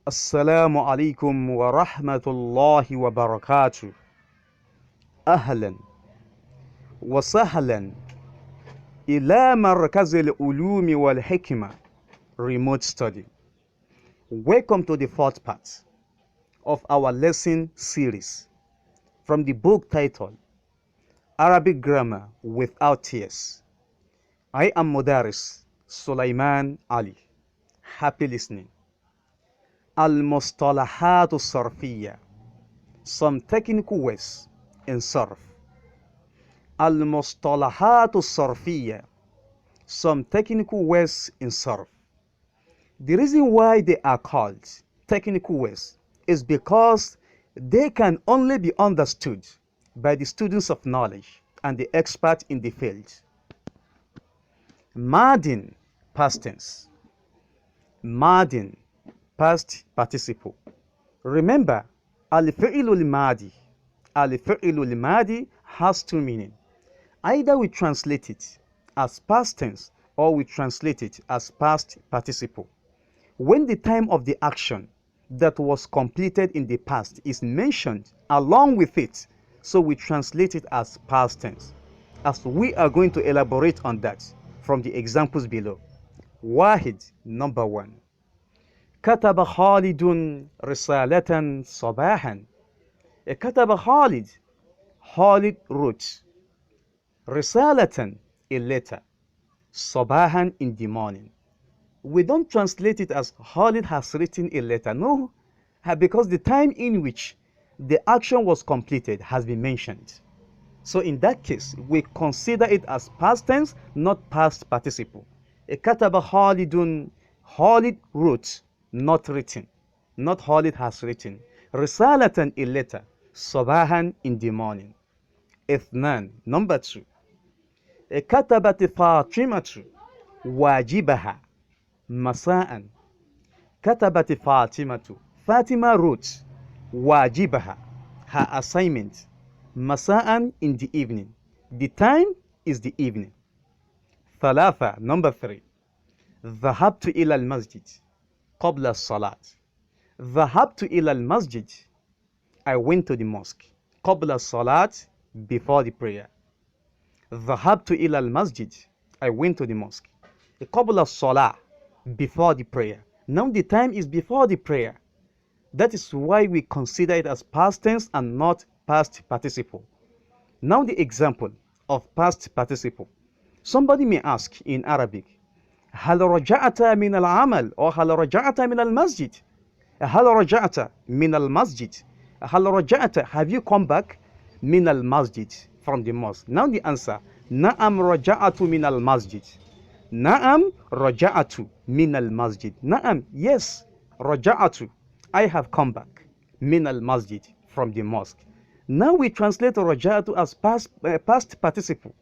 السلام عليكم ورحمة الله وبركاته. أهلا وسهلا إلى مركز العلوم والحكمة remote study. Welcome to the fourth part of our lesson series from the book titled Arabic Grammar Without Tears. I am MudarrisSulaimanAli. Happy listening. المصطلحات الصرفية, some technical words in صرف. المصطلحات الصرفية, some technical words in صرف. The reason why they are called technical words is because they can only be understood by the students of knowledge and the expert in the field. Madin, past tense. Madin, past participle. Remember, al-fi'lul madi. Al-fi'lul madi has two meanings. Either we translate it as past tense or we translate it as past participle. When the time of the action that was completed in the past is mentioned along with it, so we translate it as past tense. As we are going to elaborate on that from the examples below. Wahid, number one. كتب خالد رسالة صباحا. كتب خالد. Khalid wrote. رسالة, a letter. صباحا, in the morning. We don't translate it as Khalid has written a letter. No, because the time in which the action was completed has been mentioned. So in that case, we consider it as past tense, not past participle. كتب خالد. Khalid wrote. Not written. Not Khalid has written. Risalatan, a letter. Sabahan, in the morning. Ithnan, number two. كتبت فاطمة واجبها مساء. كتبت فاطمة. Fatima wrote. واجبها, her assignment. مساء, in the evening. The time is the evening. ثلاثة, number three. ذهبت إلى المسجد قبل الصلاة. ذهبت إلى المسجد. I went to the mosque. قبل الصلاة, before the prayer. ذهبت إلى المسجد. I went to the mosque. قبل الصلاة, before the prayer. Now the time is before the prayer. That is why we consider it as past tense and not past participle. Now the example of past participle. Somebody may ask in Arabic, هل رجعت من العمل أو هل رجعت من المسجد. هل رجعت من المسجد. هل رجعت, have you come back من المسجد, from the mosque. Now the answer, نعم رجعت من المسجد. نعم رجعت من المسجد. نعم, yes, رجعت, I have come back من المسجد, from the mosque. Now we translate رجعت as past participle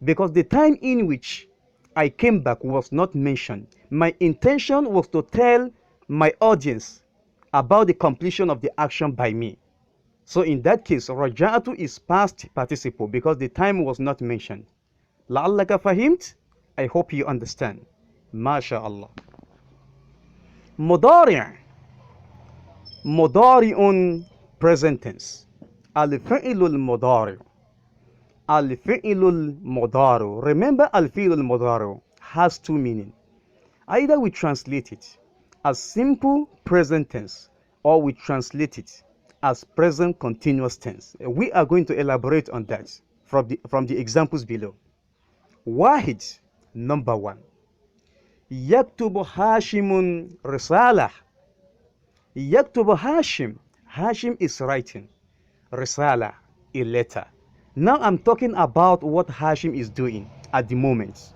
because the time in which I came back was not mentioned. My intention was to tell my audience about the completion of the action by me. So in that case, raja'atu is past participle because the time was not mentioned. لعلك فهمت? I hope you understand. MashaAllah. مضارع. مضارع, present tense. الفعل المضارع. Al-fi'lul mudaru. Remember, al-fi'lul mudaru has two meanings. Either we translate it as simple present tense or we translate it as present continuous tense. We are going to elaborate on that from the examples below. Wahid, number one. يكتب هاشم رسالة. يكتب هاشم. Hashim is writing. Risala, a letter. Now I'm talking about what Hashim is doing at the moment.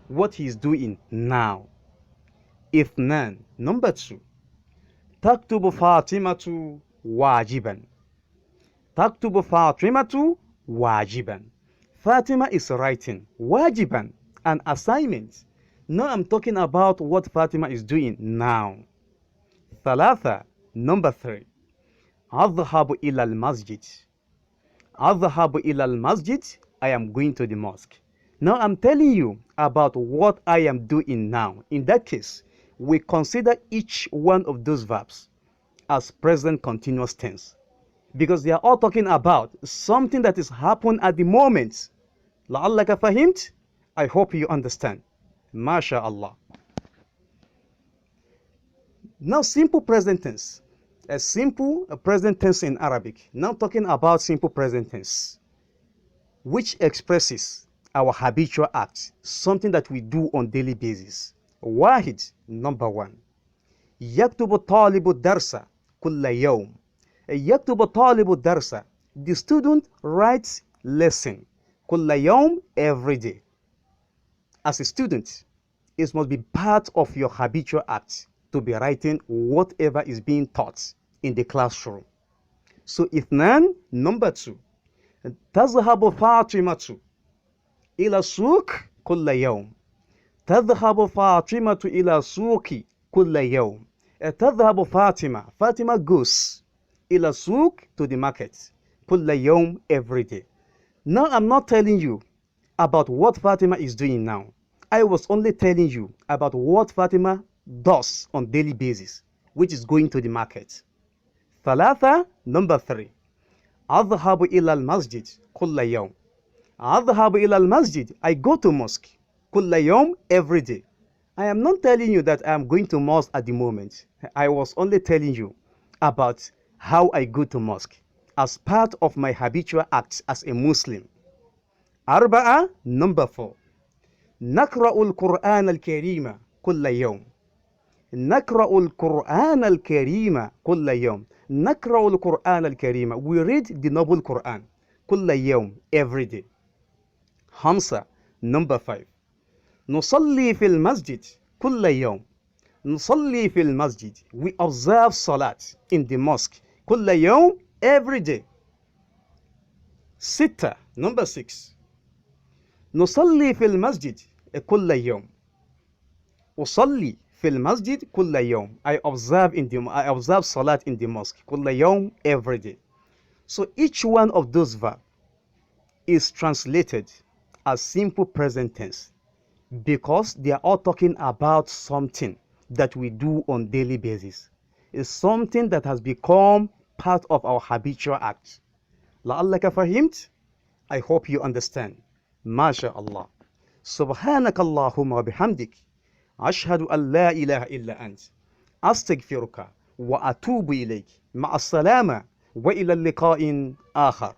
What he is doing now. Ithnan, number two. تكتب فاطمة واجبا. تكتب فاطمة واجبا. Fatima is writing wajiban, an assignment. Now I'm talking about what Fatima is doing now. ثلاثة, number three. أذهب إلى المسجد. أذهب إلى المسجد. I am going to the mosque. Now I'm telling you about what I am doing now. In that case, we consider each one of those verbs as present continuous tense because they are all talking about something that is happening at the moment. لعلك فهمت? I hope you understand. MashaAllah. Now, simple present tense. A simple present tense in Arabic. Now talking about simple present tense, which expresses our habitual act, something that we do on daily basis. واحد, number one. يكتب الطالب الدرس كل يوم. يكتب الطالب الدرس. The student writes lesson. كل يوم, every day. As a student, it must be part of your habitual act to be writing whatever is being taught in the classroom. So اثنان, number two. تذهب فاطمة إلى السوق كل يوم. تذهب فاطمة إلى السوق كل يوم. تذهب فاطمة. Fatima goes إلى السوق, to the market. كل يوم, every day. Now I'm not telling you about what Fatima is doing now. I was only telling you about what Fatima does on daily basis, which is going to the market. ثلاثة, number three. أذهب إلى المسجد كل يوم. أذهب إلى المسجد. I go to mosque. كل يوم, every day. I am not telling you that I am going to mosque at the moment. I was only telling you about how I go to mosque as part of my habitual acts as a Muslim. أربعة, number four. نقرأ القرآن الكريم كل يوم. نقرأ القرآن الكريم كل يوم. نقرأ القرآن الكريم. We read the noble Quran. كل يوم, every day. خمسة, number five. نصلي في المسجد كل يوم. نصلي في المسجد. We observe salat in the mosque. كل يوم, every day. ستة, number six. نصلي في المسجد كل يوم. أصلي في المسجد كل يوم. I observe salat in the mosque. كل يوم, every day. So each one of those verbs is translated as simple present tense because they are all talking about something that we do on daily basis. It's something that has become part of our habitual act. لعلك فهمت? I hope you understand. ما شاء الله. سبحانك اللهم وبحمدك أشهد أن لا إله إلا أنت أستغفرك وأتوب إليك. مع السلامة وإلى اللقاء آخر.